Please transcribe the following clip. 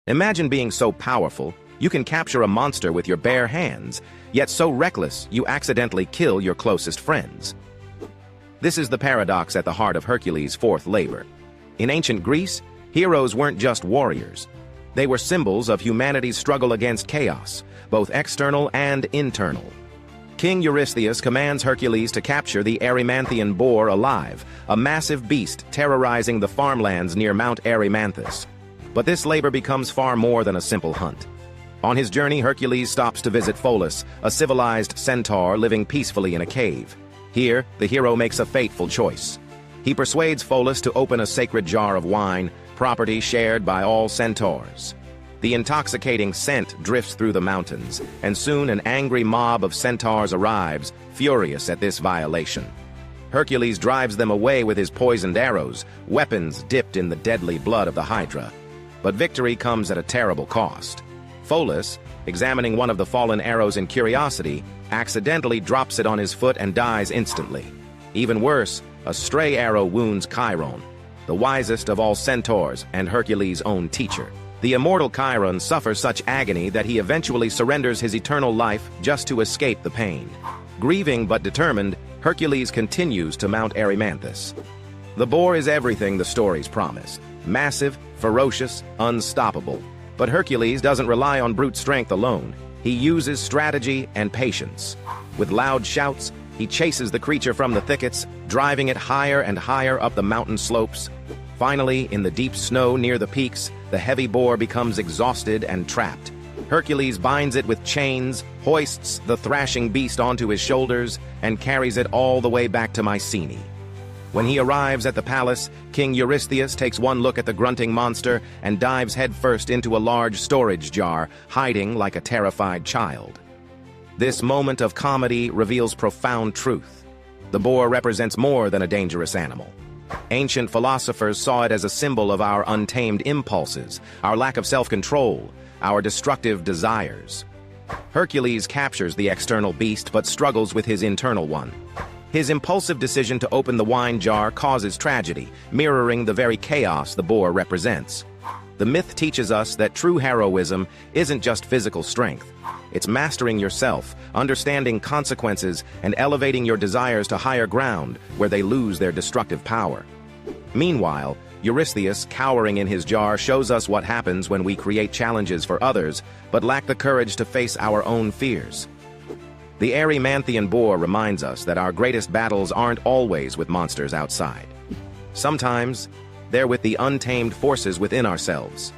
Imagine being so powerful, you can capture a monster with your bare hands, yet so reckless you accidentally kill your closest friends. This is the paradox at the heart of Hercules' fourth labor. In ancient Greece, heroes weren't just warriors. They were symbols of humanity's struggle against chaos, both external and internal. King Eurystheus commands Hercules to capture the Erymanthian Boar alive, a massive beast terrorizing the farmlands near Mount Erymanthus. But this labor becomes far more than a simple hunt. On his journey, Hercules stops to visit Pholus, a civilized centaur living peacefully in a cave. Here, the hero makes a fateful choice. He persuades Pholus to open a sacred jar of wine, property shared by all centaurs. The intoxicating scent drifts through the mountains, and soon an angry mob of centaurs arrives, furious at this violation. Hercules drives them away with his poisoned arrows, weapons dipped in the deadly blood of the Hydra. But victory comes at a terrible cost. Pholus, examining one of the fallen arrows in curiosity, accidentally drops it on his foot and dies instantly. Even worse, a stray arrow wounds Chiron, the wisest of all centaurs and Hercules' own teacher. The immortal Chiron suffers such agony that he eventually surrenders his eternal life just to escape the pain. Grieving but determined, Hercules continues to Mount Erymanthus. The boar is everything the stories promise: massive, ferocious, unstoppable. But Hercules doesn't rely on brute strength alone. He uses strategy and patience. With loud shouts, he chases the creature from the thickets, driving it higher and higher up the mountain slopes. Finally, in the deep snow near the peaks, the heavy boar becomes exhausted and trapped. Hercules binds it with chains, hoists the thrashing beast onto his shoulders, and carries it all the way back to Mycenae. When he arrives at the palace, King Eurystheus takes one look at the grunting monster and dives headfirst into a large storage jar, hiding like a terrified child. This moment of comedy reveals profound truth. The boar represents more than a dangerous animal. Ancient philosophers saw it as a symbol of our untamed impulses, our lack of self-control, our destructive desires. Hercules captures the external beast but struggles with his internal one. His impulsive decision to open the wine jar causes tragedy, mirroring the very chaos the boar represents. The myth teaches us that true heroism isn't just physical strength. It's mastering yourself, understanding consequences, and elevating your desires to higher ground where they lose their destructive power. Meanwhile, Eurystheus, cowering in his jar, shows us what happens when we create challenges for others but lack the courage to face our own fears. The Erymanthian Boar reminds us that our greatest battles aren't always with monsters outside. Sometimes, they're with the untamed forces within ourselves.